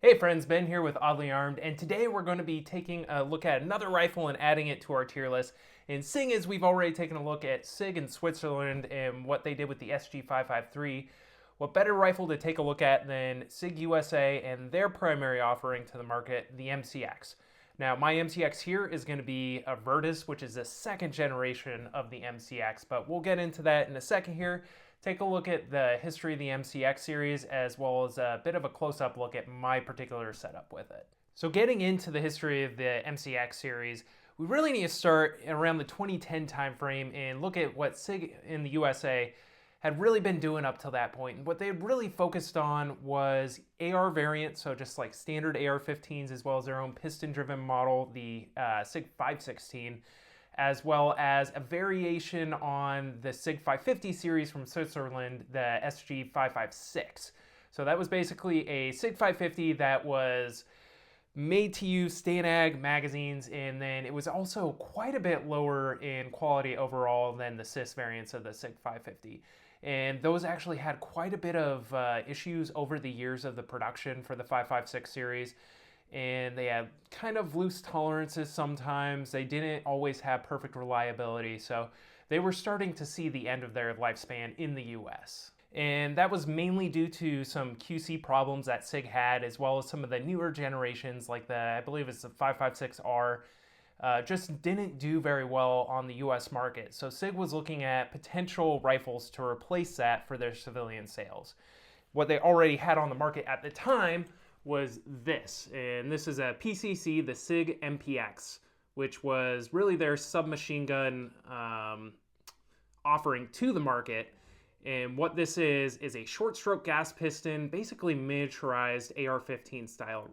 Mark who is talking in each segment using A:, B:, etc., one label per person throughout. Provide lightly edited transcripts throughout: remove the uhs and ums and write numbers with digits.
A: Hey friends, Ben here with Oddly Armed, and today we're going to be taking a look at another rifle and adding it to our tier list. And seeing as we've already taken a look at Sig in Switzerland and what they did with the SG553, what better rifle to take a look at than Sig USA and their primary offering to the market, the MCX. Now, my MCX here is going to be a Virtus, which is the second generation of the MCX, but we'll get into that in a second here. Take a look at the history of the MCX series, as well as a bit of a close-up look at my particular setup with it. So getting into the history of the MCX series, we really need to start around the 2010 timeframe and look at what SIG in the USA had really been doing up till that point. And what they really focused on was AR variants, so just like standard AR-15s, as well as their own piston-driven model, the SIG 516, as well as a variation on the SIG 550 series from Switzerland, the SG 556. So that was basically a SIG 550 that was made to use Stanag magazines, and then it was also quite a bit lower in quality overall than the CIS variants of the SIG 550. And those actually had quite a bit of issues over the years of the production for the 556 series. And they had kind of loose tolerances sometimes. They didn't always have perfect reliability. So they were starting to see the end of their lifespan in the US. And that was mainly due to some QC problems that SIG had, as well as some of the newer generations like I believe it's the 556R, just didn't do very well on the US market. So SIG was looking at potential rifles to replace that for their civilian sales. What they already had on the market at the time was this, and this is a PCC, the Sig MPX, which was really their submachine gun offering to the market. And what this is a short stroke gas piston, basically miniaturized AR-15 style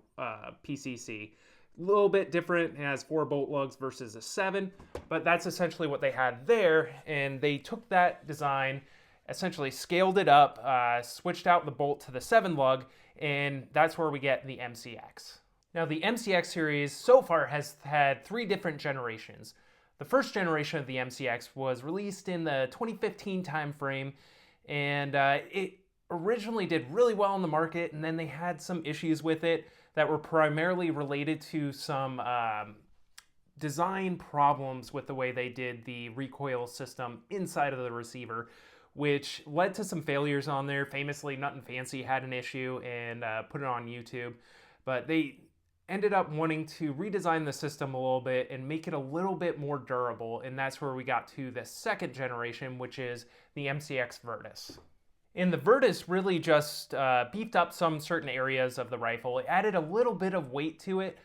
A: PCC. A little bit different, it has 4 bolt lugs versus a 7, but that's essentially what they had there. And they took that design, essentially scaled it up, switched out the bolt to the 7 lug, and that's where we get the MCX. Now, the MCX series so far has had 3 different generations. The first generation of the MCX was released in the 2015 timeframe, and it originally did really well in the market, and then they had some issues with it that were primarily related to some design problems with the way they did the recoil system inside of the receiver, which led to some failures on there. Famously, Nothing Fancy had an issue and put it on YouTube. But they ended up wanting to redesign the system a little bit and make it a little bit more durable. And that's where we got to the second generation, which is the MCX Virtus. And the Virtus really just beefed up some certain areas of the rifle. It added a little bit of weight to it.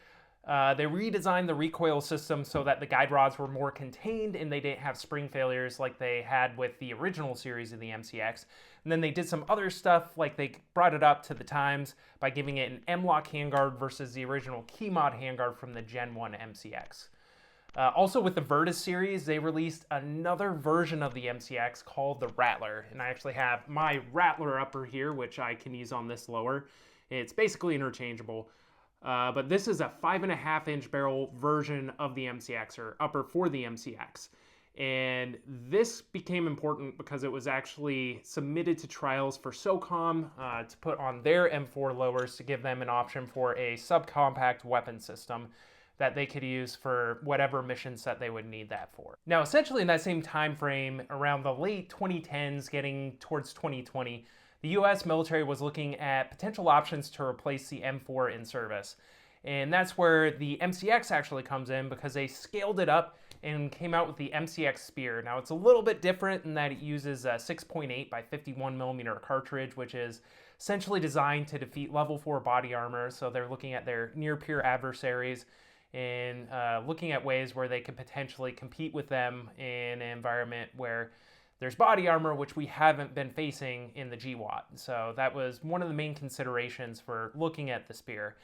A: They redesigned the recoil system so that the guide rods were more contained and they didn't have spring failures like they had with the original series of the MCX. And then they did some other stuff, like they brought it up to the times by giving it an M-LOK handguard versus the original key mod handguard from the Gen 1 MCX. Also with the Virtus series, they released another version of the MCX called the Rattler. And I actually have my Rattler upper here, which I can use on this lower. It's basically interchangeable. But this is a 5.5-inch barrel version of the MCX, or upper for the MCX. And this became important because it was actually submitted to trials for SOCOM to put on their M4 lowers to give them an option for a subcompact weapon system that they could use for whatever mission set they would need that for. Now, essentially in that same time frame, around the late 2010s, getting towards 2020, the US military was looking at potential options to replace the M4 in service. And that's where the MCX actually comes in, because they scaled it up and came out with the MCX Spear. Now, it's a little bit different in that it uses a 6.8 by 51 millimeter cartridge, which is essentially designed to defeat level 4 body armor. So they're looking at their near-peer adversaries and looking at ways where they could potentially compete with them in an environment where there's body armor, which we haven't been facing in the GWAT. So that was one of the main considerations for looking at the Spear.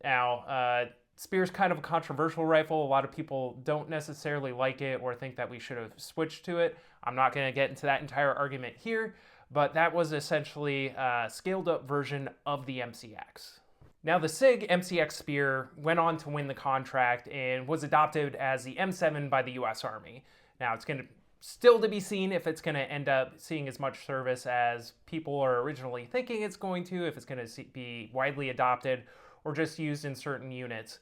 A: Now, Spear's kind of a controversial rifle. A lot of people don't necessarily like it or think that we should have switched to it. I'm not going to get into that entire argument here, but that was essentially a scaled up version of the MCX. Now, the SIG MCX Spear went on to win the contract and was adopted as the M7 by the US Army. Now, it's going to Still to be seen if it's going to end up seeing as much service as people are originally thinking it's going to, if it's going to be widely adopted or just used in certain units.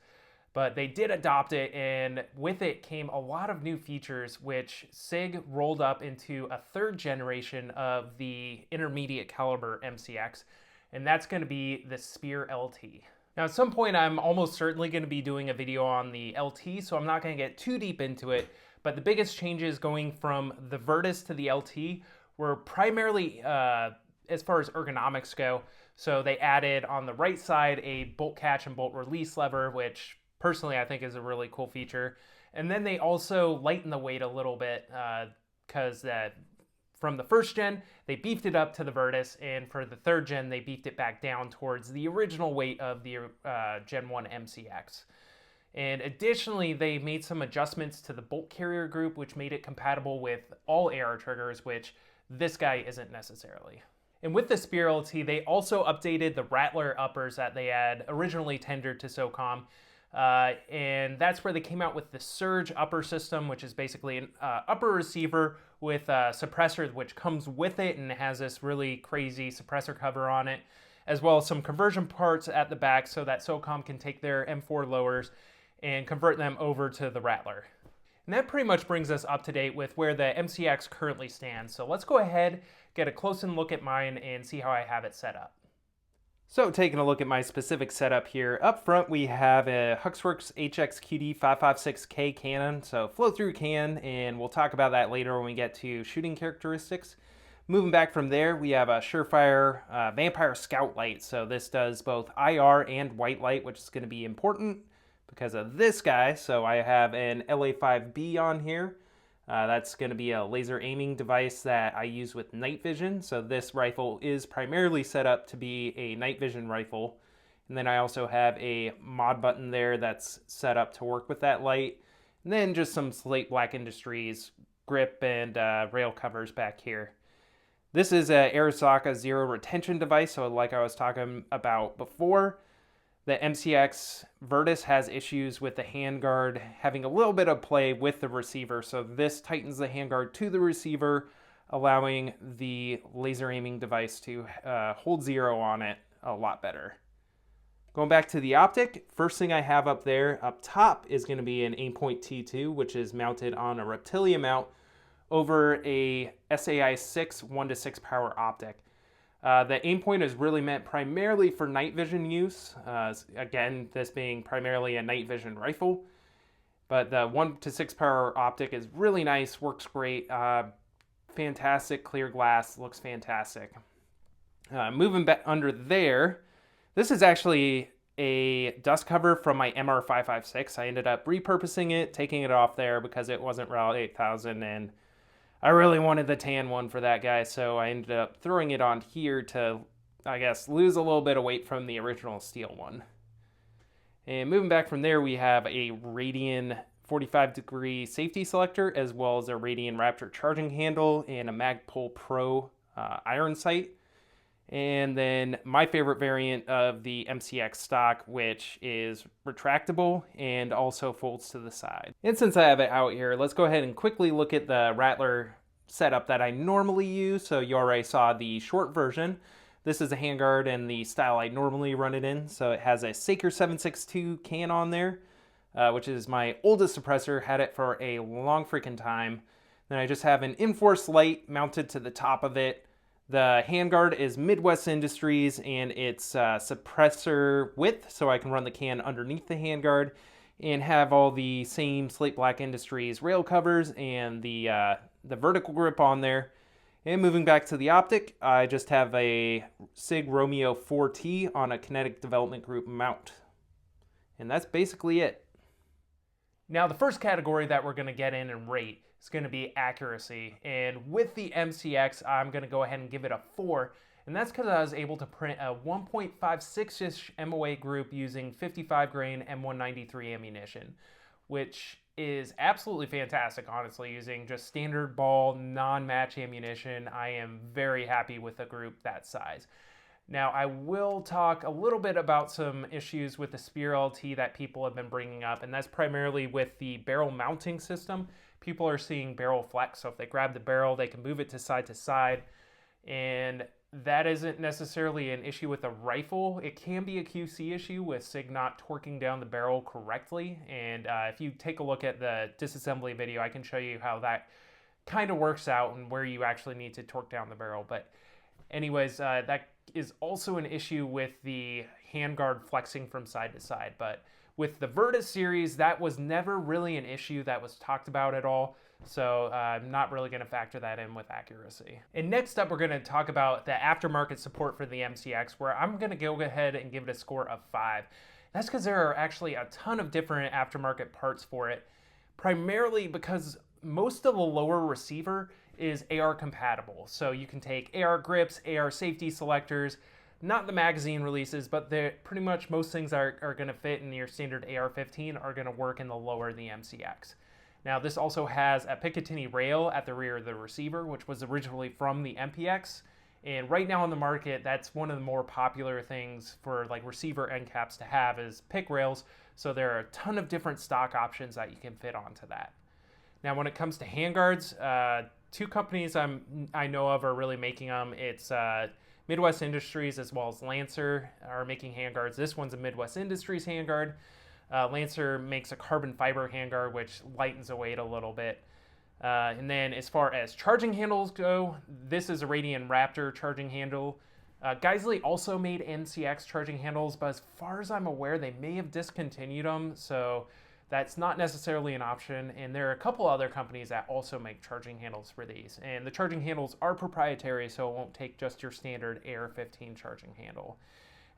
A: But they did adopt it, and with it came a lot of new features, which Sig rolled up into a third generation of the intermediate caliber MCX, and that's going to be the Spear LT. Now, at some point, I'm almost certainly going to be doing a video on the LT, so I'm not going to get too deep into it. But the biggest changes going from the Virtus to the LT were primarily as far as ergonomics go. So they added on the right side a bolt catch and bolt release lever, which personally I think is a really cool feature. And then they also lightened the weight a little bit because from the first gen, they beefed it up to the Virtus, and for the third gen, they beefed it back down towards the original weight of the Gen 1 MCX. And additionally, they made some adjustments to the bolt carrier group, which made it compatible with all AR triggers, which this guy isn't necessarily. And with the Spear LT, they also updated the Rattler uppers that they had originally tendered to SOCOM. And that's where they came out with the Surge upper system, which is basically an upper receiver with a suppressor which comes with it and has this really crazy suppressor cover on it, as well as some conversion parts at the back so that SOCOM can take their M4 lowers and convert them over to the Rattler. And that pretty much brings us up to date with where the MCX currently stands. So let's go ahead, get a close look at mine and see how I have it set up. So taking a look at my specific setup here, up front we have a Huxworks HXQD 556K cannon, so flow-through can, and we'll talk about that later when we get to shooting characteristics. Moving back from there, we have a Surefire Vampire Scout light, so this does both IR and white light, which is going to be important because of this guy. So I have an LA5B on here. That's going to be a laser aiming device that I use with night vision. So this rifle is primarily set up to be a night vision rifle. And then I also have a mod button there that's set up to work with that light. And then just some Slate Black Industries grip and rail covers back here. This is a Arisaka zero retention device. So like I was talking about before, the MCX Virtus has issues with the handguard having a little bit of play with the receiver. So this tightens the handguard to the receiver, allowing the laser aiming device to hold zero on it a lot better. Going back to the optic, first thing I have up there, up top, is going to be an Aimpoint T2, which is mounted on a Reptilia mount over a SAI 6 1:6 power optic. The Aimpoint is really meant primarily for night vision use, again, this being primarily a night vision rifle. But the 1:6 power optic is really nice, works great, fantastic clear glass, looks fantastic. Moving back under there, this is actually a dust cover from my MR556. I ended up repurposing it, taking it off there because it wasn't RAL 8000, and I really wanted the tan one for that guy, so I ended up throwing it on here to, I guess, lose a little bit of weight from the original steel one. And moving back from there, we have a Radian 45-degree safety selector, as well as a Radian Raptor charging handle and a Magpul Pro iron sight. And then my favorite variant of the MCX stock, which is retractable and also folds to the side. And since I have it out here, let's go ahead and quickly look at the Rattler setup that I normally use. So you already saw the short version. This is a handguard and the style I normally run it in. So it has a Saker 762 can on there, which is my oldest suppressor, had it for a long freaking time. Then I just have an Inforce light mounted to the top of it. The handguard is Midwest Industries, and it's suppressor width, so I can run the can underneath the handguard and have all the same Slate Black Industries rail covers and the vertical grip on there. And moving back to the optic, I just have a Sig Romeo 4T on a Kinetic Development Group mount. And that's basically it. Now, the first category that we're going to get in and rate is going to be accuracy. And with the MCX, I'm going to go ahead and give it a 4. And that's because I was able to print a 1.56-ish MOA group using 55 grain M193 ammunition, which is absolutely fantastic, honestly, using just standard ball, non-match ammunition. I am very happy with a group that size. Now, I will talk a little bit about some issues with the Spear LT that people have been bringing up, and that's primarily with the barrel mounting system, people are seeing barrel flex. So if they grab the barrel, they can move it to side, and that isn't necessarily an issue with a rifle. It can be a QC issue with Sig not torquing down the barrel correctly. And if you take a look at the disassembly video, I can show you how that kind of works out and where you actually need to torque down the barrel. But anyways, that is also an issue with the handguard flexing from side to side. But with the Virtus series, that was never really an issue that was talked about at all. So I'm not really going to factor that in with accuracy. And next up, we're going to talk about the aftermarket support for the MCX, where I'm going to go ahead and give it a score of 5. That's because there are actually a ton of different aftermarket parts for it, primarily because most of the lower receiver is AR compatible. So you can take AR grips, AR safety selectors, not the magazine releases, but pretty much most things are going to fit in your standard AR-15 are going to work in the lower the MCX. Now this also has a Picatinny rail at the rear of the receiver, which was originally from the MPX. And right now on the market, that's one of the more popular things for like receiver end caps to have is PIC rails. So there are a ton of different stock options that you can fit onto that. Now when it comes to handguards, 2 companies I know of are really making them. It's Midwest Industries as well as Lancer are making handguards. This one's a Midwest Industries handguard. Lancer makes a carbon fiber handguard, which lightens the weight a little bit. And then as far as charging handles go, this is a Radian Raptor charging handle. Geisley also made MCX charging handles, but as far as I'm aware, they may have discontinued them, so that's not necessarily an option. And there are a couple other companies that also make charging handles for these. And the charging handles are proprietary, so it won't take just your standard AR-15 charging handle.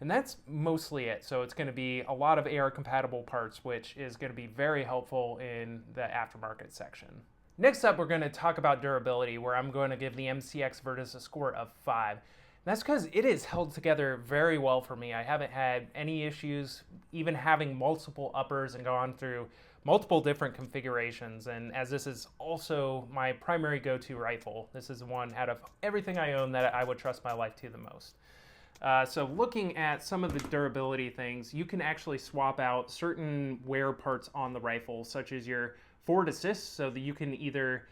A: And that's mostly it. So it's going to be a lot of AR compatible parts, which is going to be very helpful in the aftermarket section. Next up, we're going to talk about durability, where I'm going to give the MCX Virtus a score of 5. And that's because it is held together very well for me. I haven't had any issues even having multiple uppers and gone through multiple different configurations. And as this is also my primary go-to rifle, this is one out of everything I own that I would trust my life to the most. So looking at some of the durability things, you can actually swap out certain wear parts on the rifle, such as your forward assist, so that you can either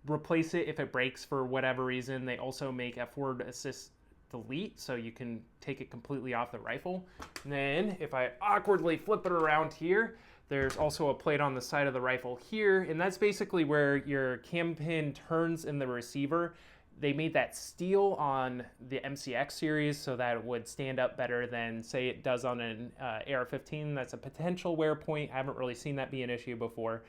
A: replace it if it breaks for whatever reason. They also make a forward assist delete, so you can take it completely off the rifle. And then if I awkwardly flip it around here, there's also a plate on the side of the rifle here, and that's basically where your cam pin turns in the receiver. They made that steel on the MCX series so that it would stand up better than, say, it does on an AR-15. That's a potential wear point. I haven't really seen that be an issue before,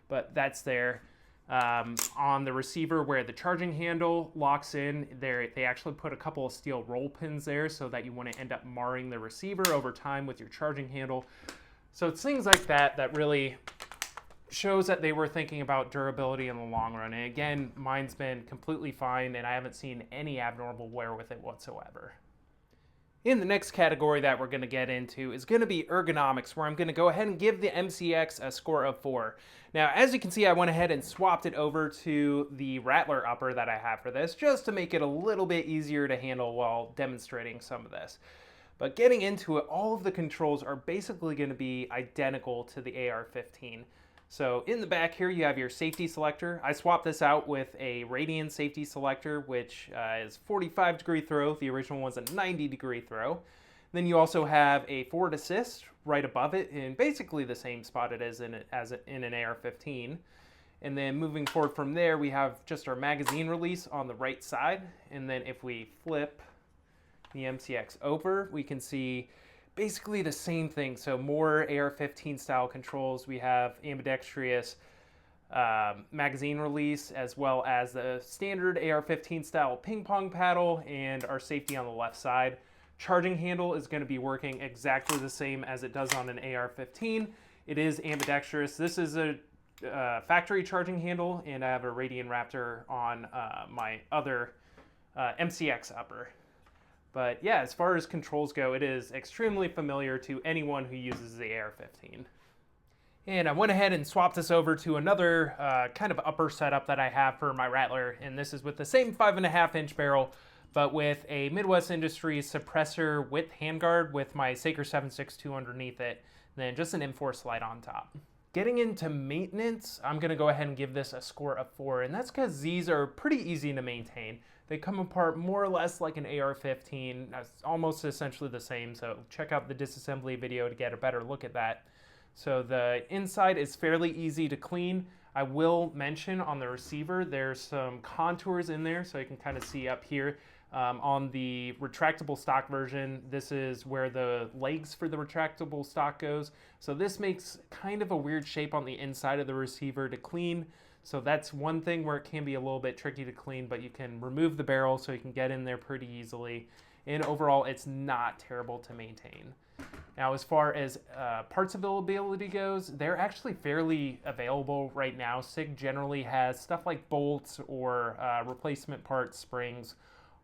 A: but that's there. On the receiver where the charging handle locks in, they actually put a couple of steel roll pins there so that you wouldn't end up marring the receiver over time with your charging handle. So it's things like that that really shows that they were thinking about durability in the long run. And again, mine's been completely fine and I haven't seen any abnormal wear with it whatsoever. In the next category that we're going to get into is going to be ergonomics, where I'm going to go ahead and give the MCX a score of 4. Now, as you can see, I went ahead and swapped it over to the Rattler upper that I have for this, just to make it a little bit easier to handle while demonstrating some of this. But getting into it, all of the controls are basically going to be identical to the AR-15. So in the back here, you have your safety selector. I swapped this out with a Radian safety selector, which is 45-degree throw. The original one's a 90-degree throw. Then you also have a forward assist right above it in basically the same spot it is in an AR-15. And then moving forward from there, we have just our magazine release on the right side. And then if we flip the MCX over, we can see basically the same thing. So more AR-15 style controls. We have ambidextrous magazine release, as well as the standard AR-15 style ping pong paddle, and our safety on the left side. Charging handle is going to be working exactly the same as it does on an AR-15. It is ambidextrous. This is a factory charging handle, and I have a Radian Raptor on my other MCX upper. But yeah, as far as controls go, it is extremely familiar to anyone who uses the AR-15. And I went ahead and swapped this over to another kind of upper setup that I have for my Rattler, and this is with the same 5.5-inch barrel, but with a Midwest Industries suppressor with handguard with my Saker 7.62 underneath it, and then just an M4 slide on top. Getting into maintenance, I'm going to go ahead and give this a score of 4, and that's because these are pretty easy to maintain. They come apart more or less like an AR-15, almost essentially the same, so check out the disassembly video to get a better look at that. So the inside is fairly easy to clean. I will mention on the receiver, there's some contours in there, so you can kind of see up here. On the retractable stock version, this is where the legs for the retractable stock goes. So this makes kind of a weird shape on the inside of the receiver to clean. So that's one thing where it can be a little bit tricky to clean, but you can remove the barrel so you can get in there pretty easily. And overall, it's not terrible to maintain. Now, as far as parts availability goes, they're actually fairly available right now. SIG generally has stuff like bolts or replacement parts, springs,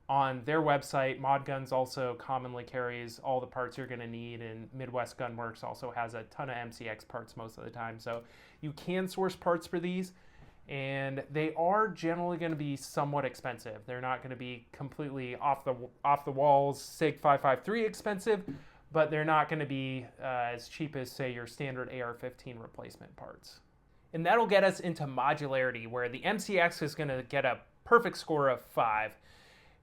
A: on their website. Mod Guns also commonly carries all the parts you're going to need, and Midwest Gunworks also has a ton of MCX parts most of the time. So you can source parts for these, and they are generally going to be somewhat expensive. They're not going to be completely off the walls SIG 553 expensive, but they're not going to be as cheap as, say, your standard AR-15 replacement parts. And that'll get us into modularity, where the MCX is going to get a perfect score of 5.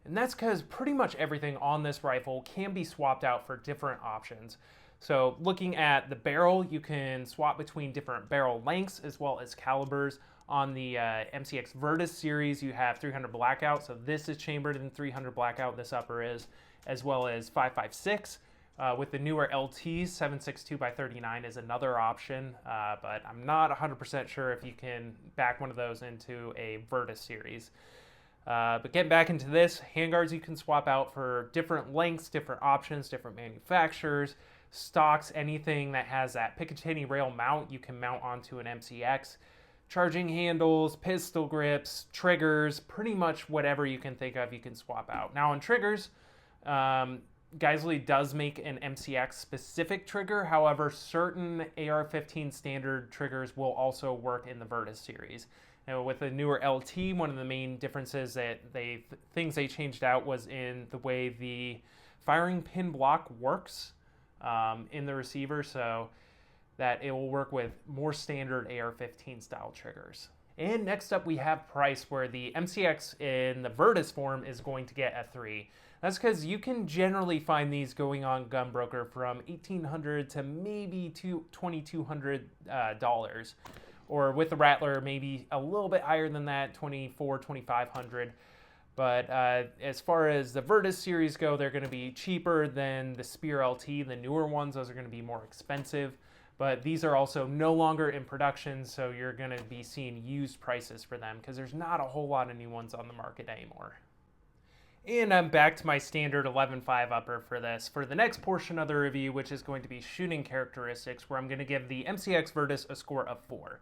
A: And that's because pretty much everything on this rifle can be swapped out for different options. So looking at the barrel, you can swap between different barrel lengths as well as calibers. On the MCX Virtus series, you have 300 blackout. So this is chambered in 300 blackout, this upper is, as well as 5.56. With the newer LTs, 7.62x39 is another option, but I'm not 100% sure if you can back one of those into a Virtus series. But getting back into this, handguards you can swap out for different lengths, different options, different manufacturers, stocks, anything that has that Picatinny rail mount you can mount onto an MCX. Charging handles, pistol grips, triggers, pretty much whatever you can think of you can swap out. Now on triggers, Geissele does make an MCX specific trigger. However, certain AR-15 standard triggers will also work in the Virtus series. Now, with the newer LT, one of the main differences that things they changed out was in the way the firing pin block works in the receiver, so that it will work with more standard AR-15 style triggers. And next up we have price, where the MCX in the Virtus form is going to get a 3. That's because you can generally find these going on Gunbroker from $1,800 to maybe $2,200. Or with the Rattler, maybe a little bit higher than that, $2,400-$2,500. But as far as the Virtus series go, they're going to be cheaper than the Spear LT. The newer ones, those are going to be more expensive. But these are also no longer in production, so you're going to be seeing used prices for them because there's not a whole lot of new ones on the market anymore. And I'm back to my standard 11.5 upper for this. For the next portion of the review, which is going to be shooting characteristics, where I'm going to give the MCX Virtus a score of 4.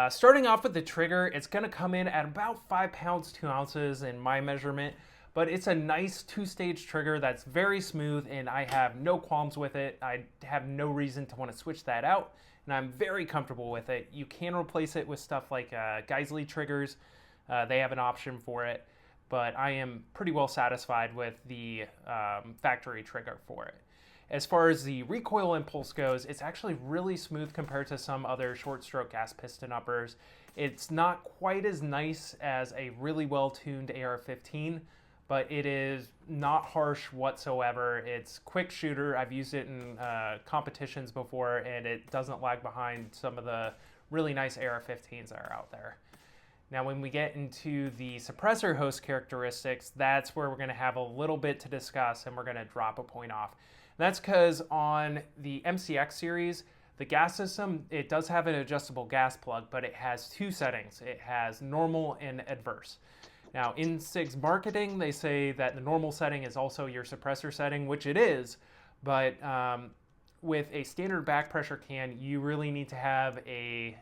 A: Starting off with the trigger, it's going to come in at about 5 pounds 2 ounces in my measurement, but it's a nice 2-stage trigger that's very smooth, and I have no qualms with it. I have no reason to want to switch that out, and I'm very comfortable with it. You can replace it with stuff like Geissele triggers. They have an option for it. But I am pretty well satisfied with the factory trigger for it. As far as the recoil impulse goes, it's actually really smooth compared to some other short stroke gas piston uppers. It's not quite as nice as a really well-tuned AR-15, but it is not harsh whatsoever. It's quick shooter. I've used it in competitions before, and it doesn't lag behind some of the really nice AR-15s that are out there. Now, when we get into the suppressor host characteristics, that's where we're going to have a little bit to discuss, and we're going to drop a point off. That's because on the MCX series, the gas system, it does have an adjustable gas plug, but it has 2 settings. It has normal and adverse. Now, in SIG's marketing, they say that the normal setting is also your suppressor setting, which it is, but with a standard back pressure can, you really need to have a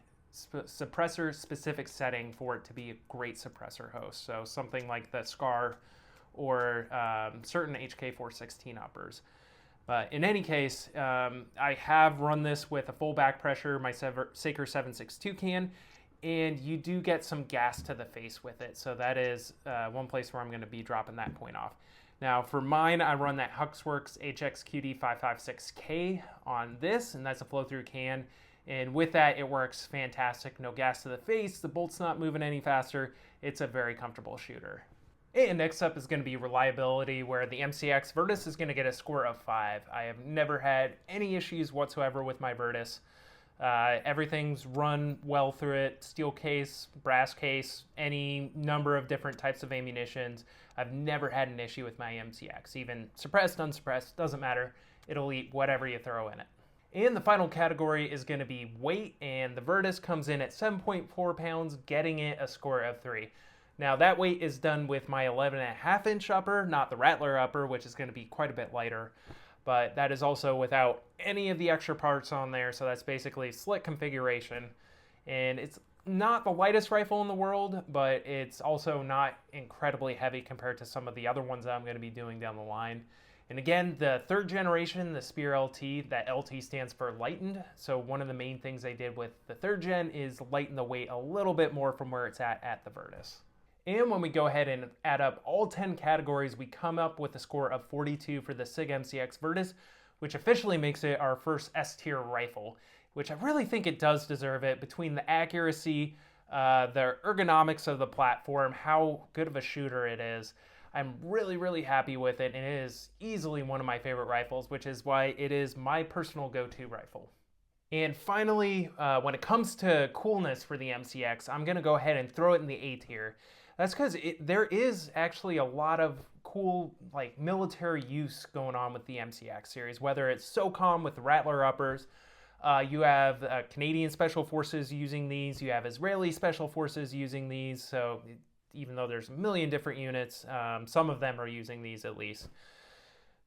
A: suppressor specific setting for it to be a great suppressor host. So something like the SCAR or certain HK416 uppers. But in any case, I have run this with a full back pressure, my Saker 762 can, and you do get some gas to the face with it. So that is one place where I'm going to be dropping that point off. Now for mine, I run that Huxworks HXQD 556K on this, and that's a flow-through can. And with that, it works fantastic. No gas to the face, the bolt's not moving any faster. It's a very comfortable shooter. And next up is going to be reliability, where the MCX Virtus is going to get a score of 5. I have never had any issues whatsoever with my Virtus. Everything's run well through it. Steel case, brass case, any number of different types of ammunitions. I've never had an issue with my MCX. Even suppressed, unsuppressed, doesn't matter. It'll eat whatever you throw in it. And the final category is going to be weight, and the Virtus comes in at 7.4 pounds, getting it a score of 3. Now that weight is done with my 11.5 inch upper, not the Rattler upper, which is going to be quite a bit lighter. But that is also without any of the extra parts on there, so that's basically slick configuration. And it's not the lightest rifle in the world, but it's also not incredibly heavy compared to some of the other ones that I'm going to be doing down the line. And again, the third generation, the Spear LT, that LT stands for lightened. So one of the main things they did with the third gen is lighten the weight a little bit more from where it's at the Virtus. And when we go ahead and add up all 10 categories, we come up with a score of 42 for the Sig MCX Virtus, which officially makes it our first S-tier rifle, which I really think it does deserve it. Between the accuracy, the ergonomics of the platform, how good of a shooter it is, I'm really, really happy with it, and it is easily one of my favorite rifles, which is why it is my personal go-to rifle. And finally, when it comes to coolness for the MCX, I'm going to go ahead and throw it in the A tier. That's because there is actually a lot of cool like military use going on with the MCX series, whether it's SOCOM with the Rattler uppers, you have Canadian Special Forces using these, you have Israeli Special Forces using these, so even though there's a million different units, some of them are using these at least.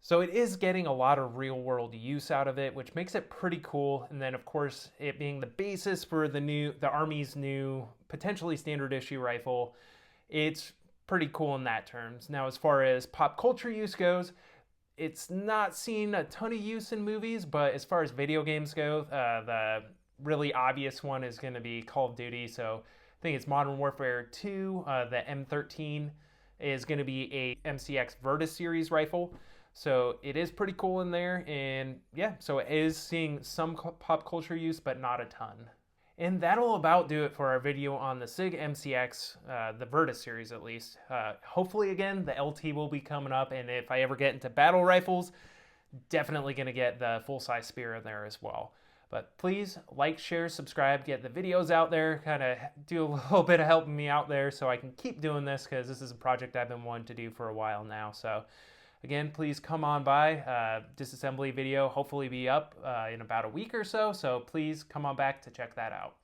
A: So it is getting a lot of real world use out of it, which makes it pretty cool. And then of course, it being the basis for the Army's new potentially standard issue rifle, it's pretty cool in that terms. Now, as far as pop culture use goes, it's not seen a ton of use in movies, but as far as video games go, the really obvious one is going to be Call of Duty. So I think it's Modern Warfare 2, the M13 is going to be a MCX Virtus series rifle. So it is pretty cool in there, and yeah, so it is seeing some pop culture use, but not a ton. And that'll about do it for our video on the Sig MCX, the Virtus series at least. Hopefully again, the LT will be coming up, and if I ever get into battle rifles, definitely going to get the full-size Spear in there as well. But please like, share, subscribe, get the videos out there, kind of do a little bit of helping me out there so I can keep doing this, because this is a project I've been wanting to do for a while now. So again, please come on by. Disassembly video hopefully be up in about a week or so, so please come on back to check that out.